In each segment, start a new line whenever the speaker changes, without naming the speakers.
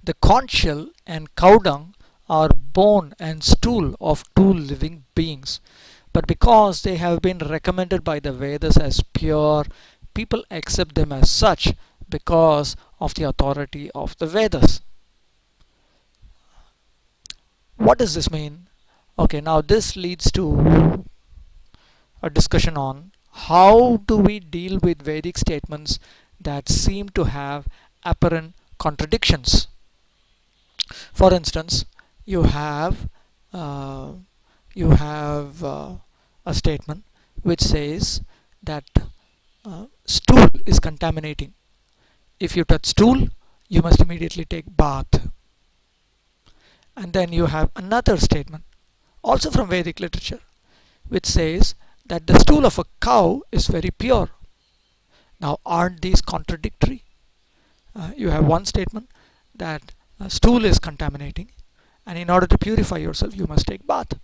The conch shell and cow dung are bone and stool of two living beings. But because they have been recommended by the Vedas as pure, people accept them as such because of the authority of the Vedas. What does this mean? Okay, now this leads to a discussion on how do we deal with Vedic statements that seem to have apparent contradictions. For instance, you have uh, a statement which says that stool is contaminating. If you touch stool, you must immediately take bath. And then you have another statement, also from Vedic literature, which says that the stool of a cow is very pure. Now, aren't these contradictory? You have one statement that stool is contaminating, and in order to purify yourself, you must take bath.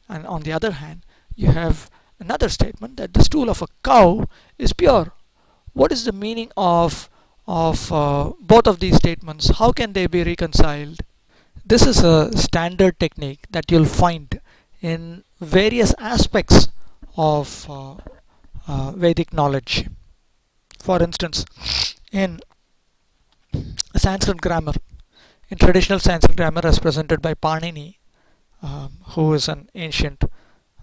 And on the other hand, you have another statement that the stool of a cow is pure. What is the meaning of both of these statements? How can they be reconciled? This is a standard technique that you'll find in various aspects of Vedic knowledge. For instance, in Sanskrit grammar, in traditional Sanskrit grammar as presented by Panini, who is an ancient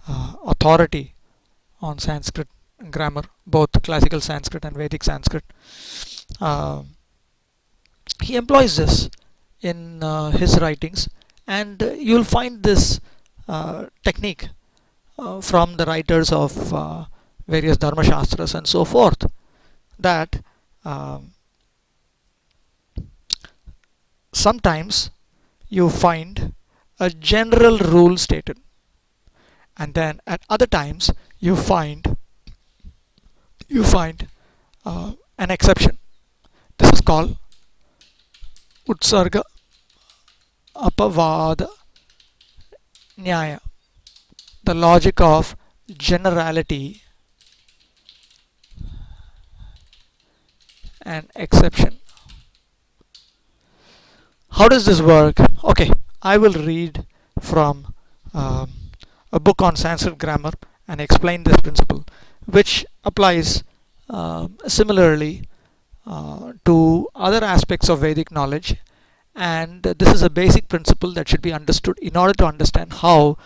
authority on Sanskrit grammar, both classical Sanskrit and Vedic Sanskrit, uh, he employs this in his writings, and you'll find this technique from the writers of various Dharma Shastras and so forth, that um, sometimes you find a general rule stated, and then at other times you find an exception. This is called Utsarga Apavada Nyaya, the logic of generality and exception. How does this work? Okay, I will read from um, a book on Sanskrit grammar and explain this principle, which applies similarly to other aspects of Vedic knowledge. And this is a basic principle that should be understood in order to understand how,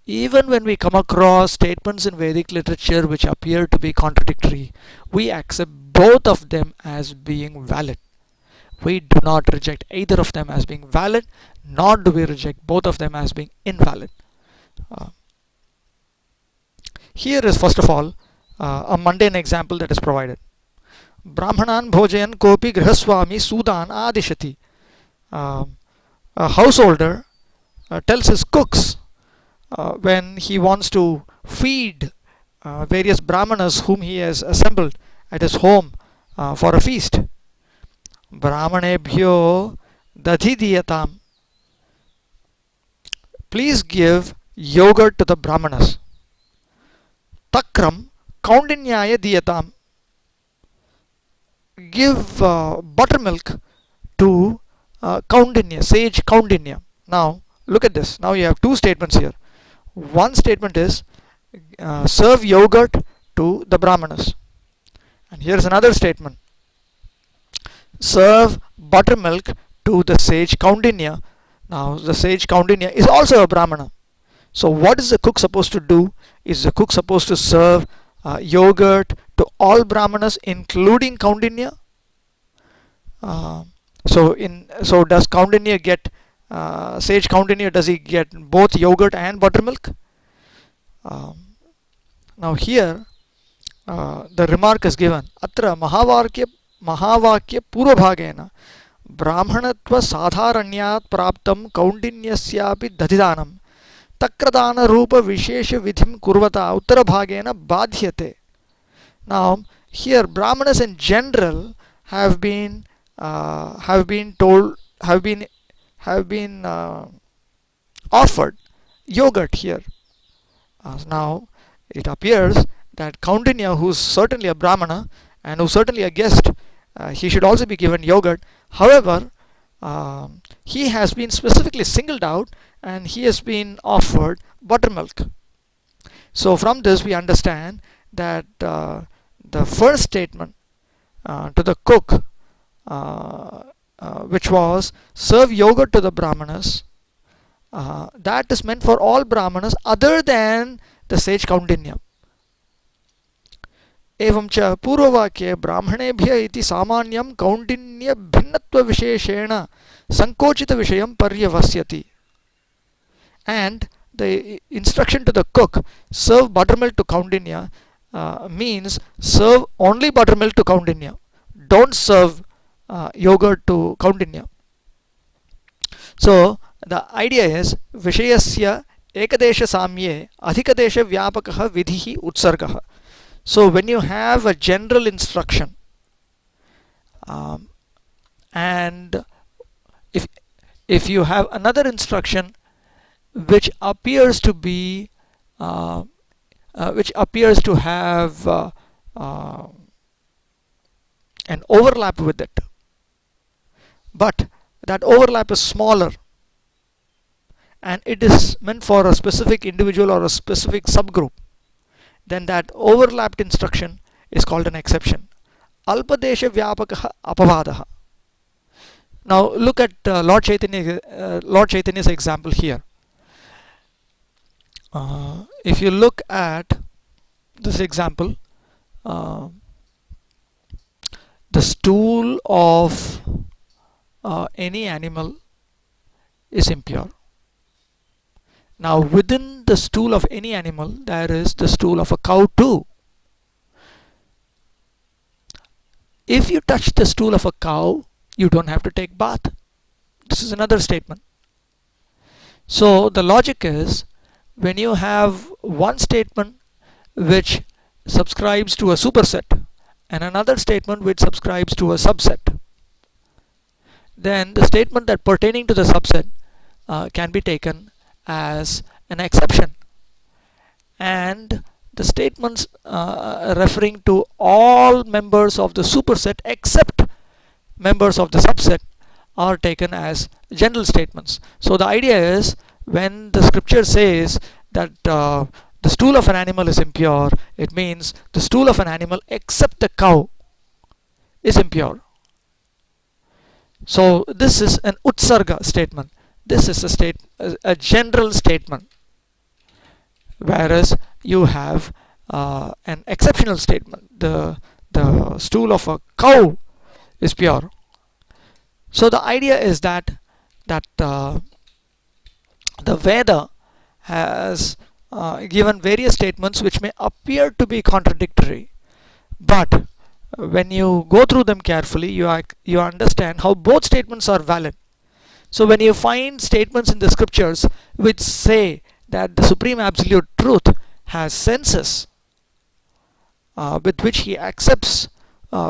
even when we come across statements in Vedic literature which appear to be contradictory, we accept both of them as being valid. We do not reject either of them as being valid, nor do we reject both of them as being invalid. Uh, Here is first of all a mundane example that is provided. Brahmanan bhojayan kopi grihaswami sudan adishati. A householder tells his cooks when he wants to feed various brahmanas whom he has assembled at his home for a feast. Brahmanebhyo dadhidiyatam. Please give yogurt to the brahmanas. Takram kaundinyaya diyatam. Give buttermilk to Kaundinya, sage Kaundinya. Now, look at this. Now you have two statements here. One statement is serve yogurt to the brahmanas. And here's another statement. Serve buttermilk to the sage Kaundinya. Now, the sage Kaundinya is also a brahmana. So, what is the cook supposed to do? Is the cook supposed to serve yogurt to all brahmanas, including Kaundinya? So does Kaundinya get sage Kaundinya? Does he get both yogurt and buttermilk? Now here the remark is given. Atra Mahavakya Purvabhagena Brahmanatva Sadharanyat Praptam Kaundinyasyapi Dadhidanam Takradana Rupa Vishesha Vidhim Kurvata Uttarabhagena Badhyate. Now here Brahmanas in general have been told have been offered yogurt here. Now it appears that Kaundinya, who's certainly a brahmana and who's certainly a guest, he should also be given yogurt. However, he has been specifically singled out and he has been offered buttermilk. So from this we understand that the first statement to the cook, which was serve yogurt to the brahmanas, that is meant for all brahmanas other than the sage Kaundinya. एवं च पूर्ववाक्ये ब्राह्मणेभ्यः इति सामान्यं Kaundinya भिन्नत्वविशेषेण संकोचितविषयं पर्यवस्यति. And the instruction to the cook, serve buttermilk to Kaundinya, means serve only buttermilk to Kaundinya. Don't serve yogurt to Kaundinya. So the idea is Vishayasya ekadesha samye adhikadesha vyapakah vidhi utsargah. So when you have a general instruction, and if you have another instruction which appears to be which appears to have an overlap with it, but that overlap is smaller and it is meant for a specific individual or a specific subgroup, then that overlapped instruction is called an exception. Alpadesha vyapakah apavadaha. Now look at Lord Chaitanya's example here. If you look at this example, the stool of any animal is impure. Now within the stool of any animal there is the stool of a cow too. If you touch the stool of a cow, you don't have to take bath. This is another statement. So the logic is, when you have one statement which subscribes to a superset and another statement which subscribes to a subset, then the statement that pertaining to the subset can be taken as an exception, and the statements referring to all members of the superset except members of the subset are taken as general statements. So the idea is, when the scripture says that the stool of an animal is impure, it means the stool of an animal except the cow is impure. So this is an utsarga statement. This is a general statement, whereas you have an exceptional statement. The stool of a cow is pure. So the idea is that the Veda has given various statements which may appear to be contradictory, but when you go through them carefully, you understand how both statements are valid. So when you find statements in the scriptures which say that the Supreme Absolute Truth has senses with which he accepts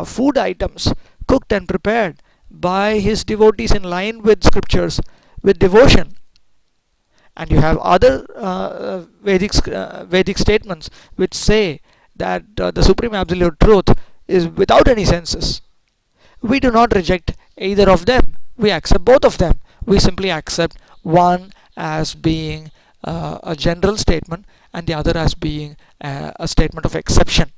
food items cooked and prepared by his devotees in line with scriptures with devotion, and you have other Vedic statements which say that the Supreme Absolute Truth is without any senses, we do not reject either of them. We accept both of them. We simply accept one as being a general statement and the other as being a statement of exception.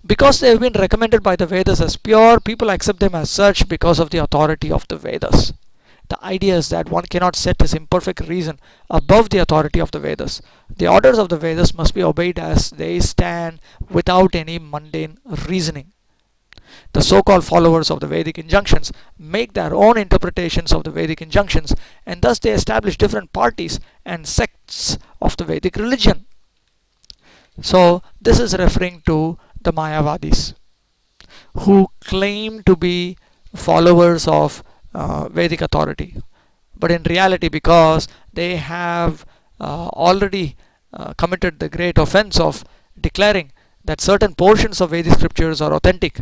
Because they have been recommended by the Vedas as pure, people accept them as such because of the authority of the Vedas. The idea is that one cannot set his imperfect reason above the authority of the Vedas. The orders of the Vedas must be obeyed as they stand without any mundane reasoning. The so-called followers of the Vedic injunctions make their own interpretations of the Vedic injunctions, and thus they establish different parties and sects of the Vedic religion. So this is referring to the Mayavadis, who claim to be followers of Vedic authority, but in reality, because they have already committed the great offense of declaring that certain portions of Vedic scriptures are authentic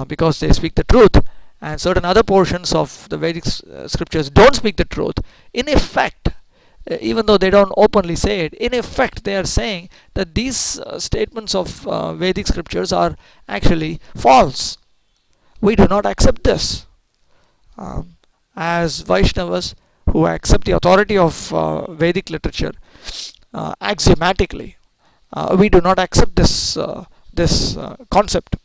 because they speak the truth, and certain other portions of the Vedic scriptures don't speak the truth, in effect, even though they don't openly say it, in effect they are saying that these statements of Vedic scriptures are actually false. We do not accept this. Um, as Vaishnavas who accept the authority of Vedic literature axiomatically, we do not accept this concept.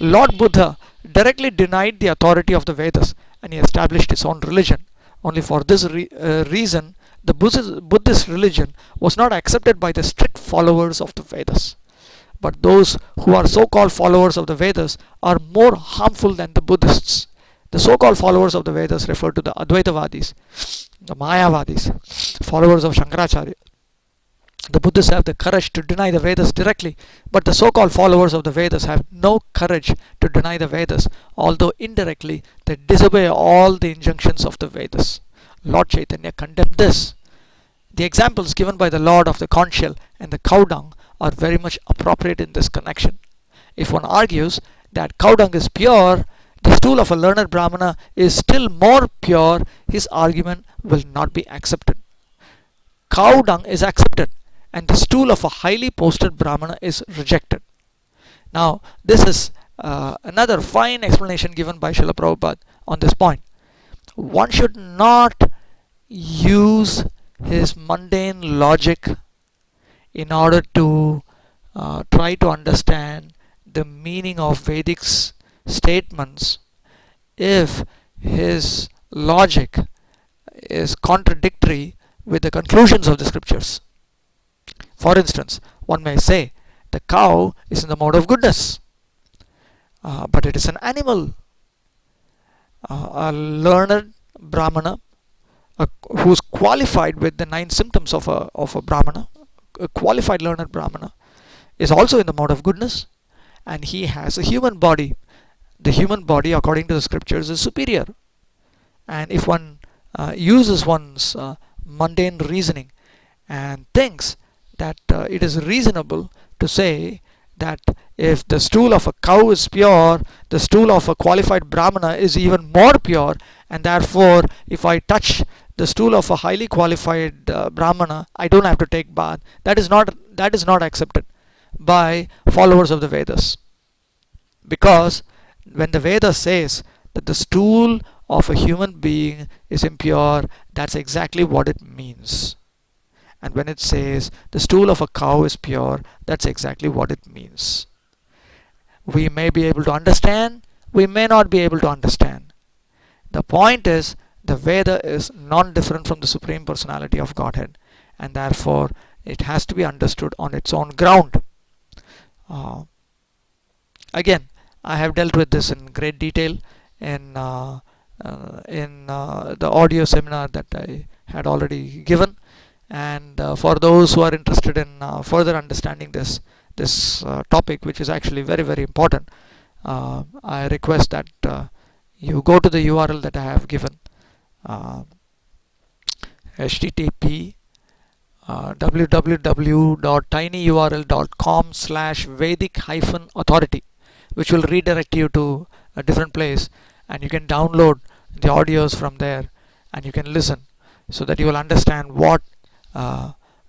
Lord Buddha directly denied the authority of the Vedas and he established his own religion. Only for this reason, the Buddhist religion was not accepted by the strict followers of the Vedas. But those who are so called followers of the Vedas are more harmful than the Buddhists. The so called followers of the Vedas refer to the Advaitavadis, the Mayavadis, followers of Shankaracharya. The Buddhists have the courage to deny the Vedas directly, but the so called followers of the Vedas have no courage to deny the Vedas, although indirectly they disobey all the injunctions of the Vedas. Lord Chaitanya condemned this. The examples given by the Lord of the conch shell and the cow dung are very much appropriate in this connection. If one argues that cow dung is pure, the stool of a learned Brahmana is still more pure, his argument will not be accepted. Cow dung is accepted, and the stool of a highly posted Brahmana is rejected. Now, this is another fine explanation given by Srila Prabhupada on this point. One should not use his mundane logic in order to try to understand the meaning of Vedic statements if his logic is contradictory with the conclusions of the scriptures. For instance, one may say the cow is in the mode of goodness, but it is an animal. A learned Brahmana who is qualified with the 9 symptoms of a Brahmana, a qualified learned Brahmana, is also in the mode of goodness, and he has a human body. The human body, according to the scriptures, is superior. And if one uses one's mundane reasoning and thinks that it is reasonable to say that if the stool of a cow is pure, the stool of a qualified Brahmana is even more pure, and therefore if I touch the stool of a highly qualified Brahmana, I don't have to take bath. That is not accepted by followers of the Vedas, because when the Vedas says that the stool of a human being is impure, that's exactly what it means. And when it says the stool of a cow is pure, that's exactly what it means. We may be able to understand, we may not be able to understand. The point is, the Veda is non-different from the Supreme Personality of Godhead, and therefore it has to be understood on its own ground. Again, I have dealt with this in great detail in the audio seminar that I had already given. And for those who are interested in further understanding this topic, which is actually very, very important, I request that you go to the URL that I have given, http www.tinyurl.com/Vedic-authority, which will redirect you to a different place, and you can download the audios from there and you can listen, so that you will understand what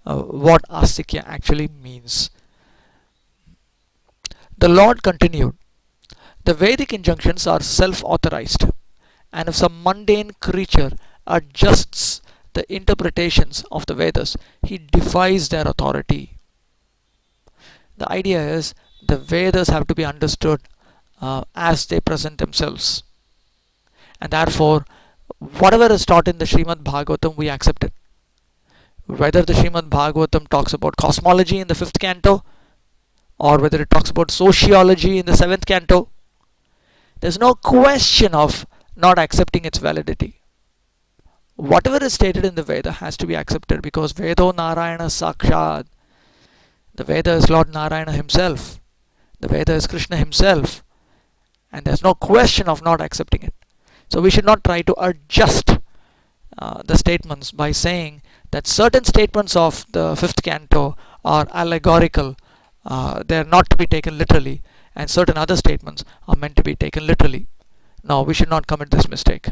Astikya actually means. The Lord continued, the Vedic injunctions are self-authorized, and if some mundane creature adjusts the interpretations of the Vedas, he defies their authority. The idea is the Vedas have to be understood as they present themselves, and therefore whatever is taught in the Srimad Bhagavatam, we accept it. Whether the Srimad Bhagavatam talks about cosmology in the 5th canto, or whether it talks about sociology in the 7th canto, there's no question of not accepting its validity. Whatever is stated in the Veda has to be accepted, because Vedo Narayana Sakshat. The Veda is Lord Narayana himself. The Veda is Krishna himself. And there's no question of not accepting it. So we should not try to adjust the statements by saying that certain statements of the 5th canto are allegorical, they are not to be taken literally, and certain other statements are meant to be taken literally. No, we should not commit this mistake.